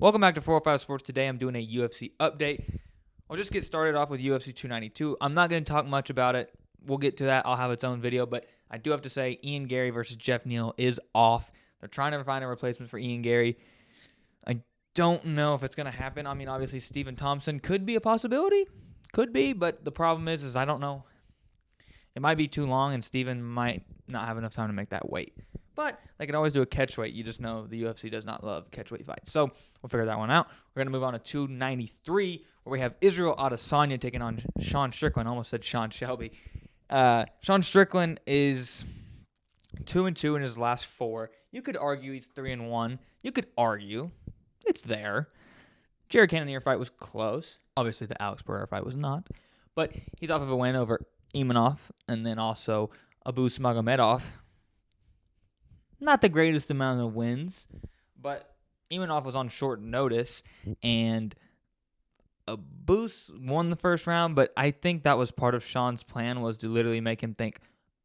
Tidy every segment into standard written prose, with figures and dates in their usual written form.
Welcome back to 405 Sports. Today I'm doing a UFC update. I'll just get started off with UFC 292. I'm not going to talk much about it. We'll get to that. I'll have its own video, but I do have to say Ian Gary versus Jeff Neal is off. They're trying to find a replacement for Ian Gary. I don't know if it's going to happen. I mean, obviously, Stephen Thompson could be a possibility. Could be, but the problem is I don't know. It might be too long, and Stephen might not have enough time to make that weight. But they could always do a catch weight. You just know the UFC does not love catch weight fights. So we'll figure that one out. We're going to move on to 293, where we have Israel Adesanya taking on Sean Strickland. I almost said Sean Shelby. Sean Strickland is 2-2 in his last 4. You could argue he's 3-1. You could argue. It's there. Jared Cannonier fight was close. Obviously, the Alex Pereira fight was not. But he's off of a win over Imanov and then also Abu Smagomedov. Not the greatest amount of wins, but Imanov was on short notice, and Abu won the first round, but I think that was part of Sean's plan, was to literally make him think,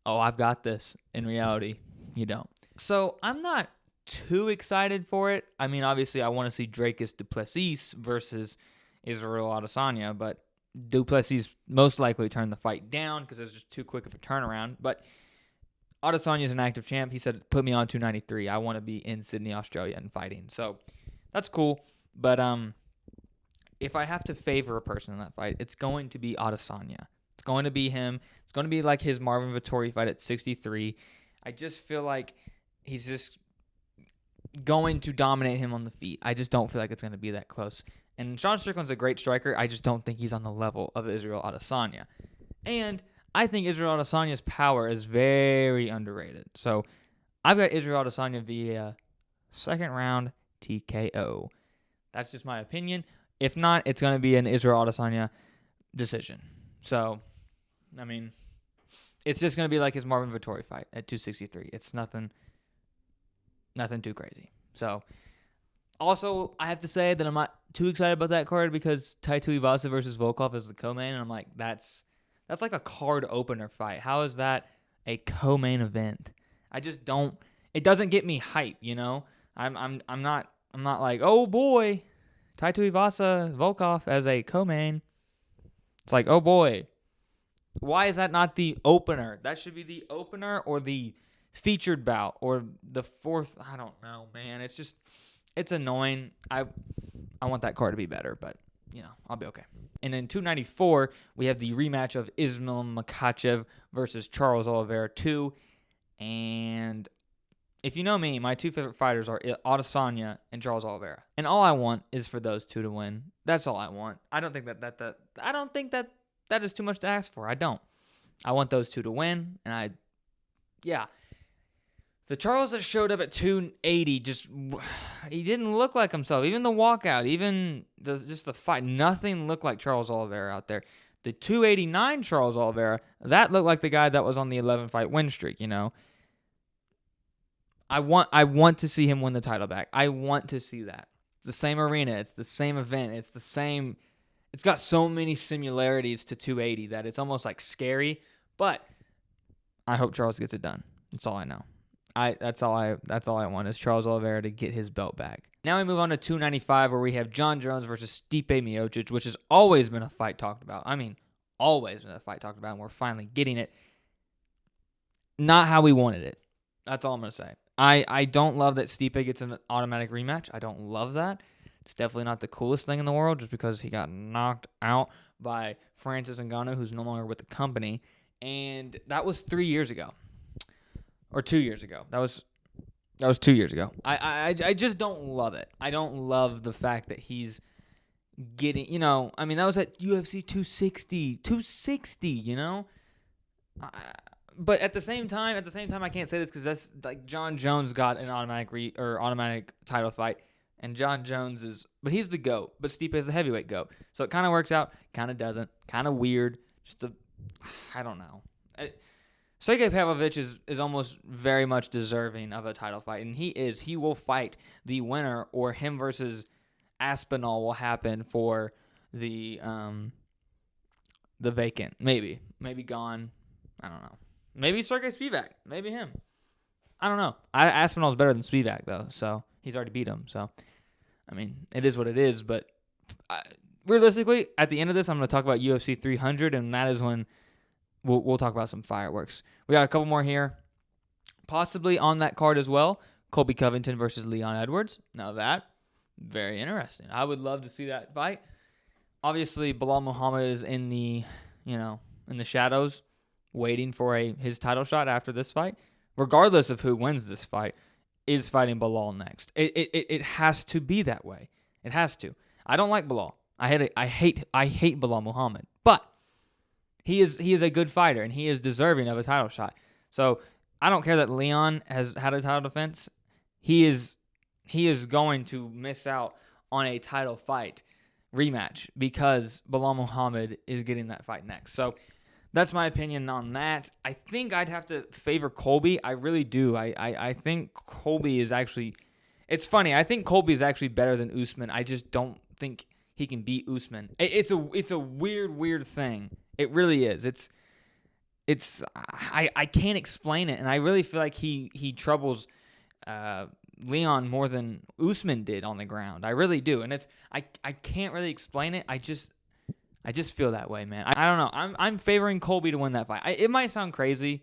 oh, I've got this. In reality, you don't. So I'm not too excited for it. I mean, obviously, I want to see Dracus du Plessis versus Israel Adesanya, but du Plessis most likely turned the fight down because it was just too quick of a turnaround, but Adesanya is an active champ. He said, put me on 293. I want to be in Sydney, Australia and fighting. So that's cool. But if I have to favor a person in that fight, it's going to be Adesanya. It's going to be him. It's going to be like his Marvin Vettori fight at 63. I just feel like he's just going to dominate him on the feet. I just don't feel like it's going to be that close. And Sean Strickland's a great striker. I just don't think he's on the level of Israel Adesanya. And I think Israel Adesanya's power is very underrated. So I've got Israel Adesanya via second round TKO. That's just my opinion. If not, it's going to be an Israel Adesanya decision. So, I mean, it's just going to be like his Marvin Vettori fight at 263. It's nothing too crazy. So, also, I have to say that I'm not too excited about that card because Taito Ivasa versus Volkov is the co-main, and I'm like, that's like a card opener fight. How is that a co-main event? I just don't. It doesn't get me hype, you know. I'm not like, oh boy, Taito Ivasa Volkov as a co-main. It's like, oh boy, why is that not the opener? That should be the opener or the featured bout or the fourth. I don't know, man. It's annoying. I want that card to be better, but you know, I'll be okay. And in 294, we have the rematch of Ismail Makhachev versus Charles Oliveira 2. And if you know me, my two favorite fighters are Adesanya and Charles Oliveira. And all I want is for those two to win. That's all I want. I don't think that is too much to ask for. I don't. I want those two to win. And the Charles that showed up at 280, he didn't look like himself. Even the walkout, even just the fight, nothing looked like Charles Oliveira out there. The 289 Charles Oliveira, that looked like the guy that was on the 11-fight win streak, you know. I want to see him win the title back. I want to see that. It's the same arena. It's the same event. It's the same. It's got so many similarities to 280 that it's almost like scary. But I hope Charles gets it done. That's all I know. That's all I want is Charles Oliveira to get his belt back. Now we move on to 295, where we have Jon Jones versus Stipe Miocic, which has always been a fight talked about. I mean, always been a fight talked about, and we're finally getting it. Not how we wanted it. That's all I'm going to say. I don't love that Stipe gets an automatic rematch. I don't love that. It's definitely not the coolest thing in the world just because he got knocked out by Francis Ngannou, who's no longer with the company. And that was 3 years ago. Or 2 years ago. That was 2 years ago. I just don't love it. I don't love the fact that he's getting, you know, I mean, that was at UFC 260, you know? But at the same time, I can't say this because that's like Jon Jones got an automatic title fight, and Jon Jones but he's the GOAT, but Stipe is the heavyweight GOAT. So it kind of works out, kind of doesn't, kind of weird. I don't know. Sergey Pavlovich is almost very much deserving of a title fight, and he will fight the winner, or him versus Aspinall will happen for the vacant. Maybe gone. I don't know. Maybe Sergey Spivak. Maybe him. I don't know. Aspinall's better than Spivak though, so he's already beat him. So I mean, it is what it is, but realistically, at the end of this, I'm going to talk about UFC 300, and that is when we'll talk about some fireworks. We got a couple more here, possibly on that card as well. Colby Covington versus Leon Edwards. Now that, very interesting. I would love to see that fight. Obviously, Bilal Muhammad is in the shadows, waiting for his title shot after this fight. Regardless of who wins this fight, is fighting Bilal next. It has to be that way. It has to. I don't like Bilal. I hate Bilal Muhammad, but he is a good fighter and he is deserving of a title shot. So I don't care that Leon has had a title defense. He is going to miss out on a title fight rematch because Bilal Muhammad is getting that fight next. So that's my opinion on that. I think I'd have to favor Colby. I really do. I think Colby is actually... It's funny. I think Colby is actually better than Usman. I just don't think he can beat Usman. It's a weird thing. It really is. I can't explain it, and I really feel like he troubles Leon more than Usman did on the ground. I really do, and I can't really explain it. I just feel that way, man. I don't know. I'm favoring Colby to win that fight. It might sound crazy.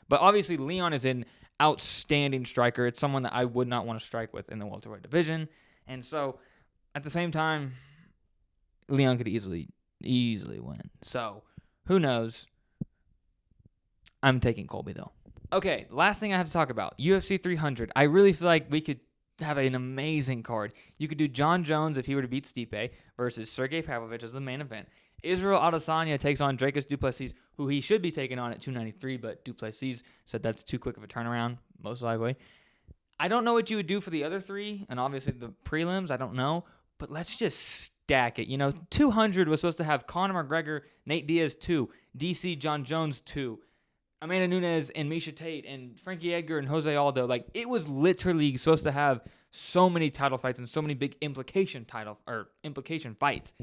But obviously Leon is an outstanding striker. It's someone that I would not want to strike with in the welterweight division. And so at the same time, Leon could easily win. So who knows? I'm taking Colby though. Okay, last thing I have to talk about, UFC 300. I really feel like we could have an amazing card. You could do Jon Jones if he were to beat Stipe versus Sergey Pavlovich as the main event. Israel Adesanya takes on Dricus du Plessis, who he should be taking on at 293, but du Plessis said that's too quick of a turnaround, most likely. I don't know what you would do for the other three, and obviously the prelims, I don't know, but let's just stack it. 200 was supposed to have Conor McGregor, Nate Diaz 2, DC Jon Jones 2, Amanda Nunes and Miesha Tate and Frankie Edgar and Jose Aldo. Like, it was literally supposed to have so many title fights and so many big implication fights.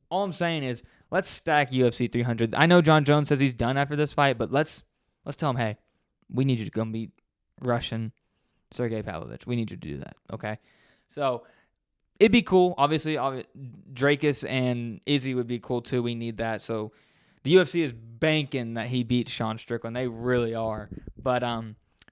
All I'm saying is, let's stack UFC 300. I know Jon Jones says he's done after this fight, but let's tell him, hey, we need you to go beat Russian Sergey Pavlovich. We need you to do that, okay? So it'd be cool. Obviously, Dracus and Izzy would be cool too. We need that. So the UFC is banking that he beats Sean Strickland. They really are. But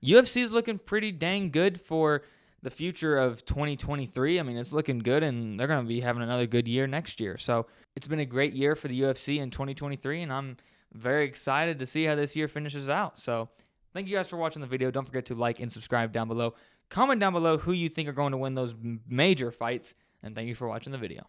UFC is looking pretty dang good for the future of 2023. I mean, it's looking good, and they're going to be having another good year next year. So it's been a great year for the UFC in 2023, and I'm very excited to see how this year finishes out. So thank you guys for watching the video. Don't forget to like and subscribe down below. Comment down below who you think are going to win those major fights, and thank you for watching the video.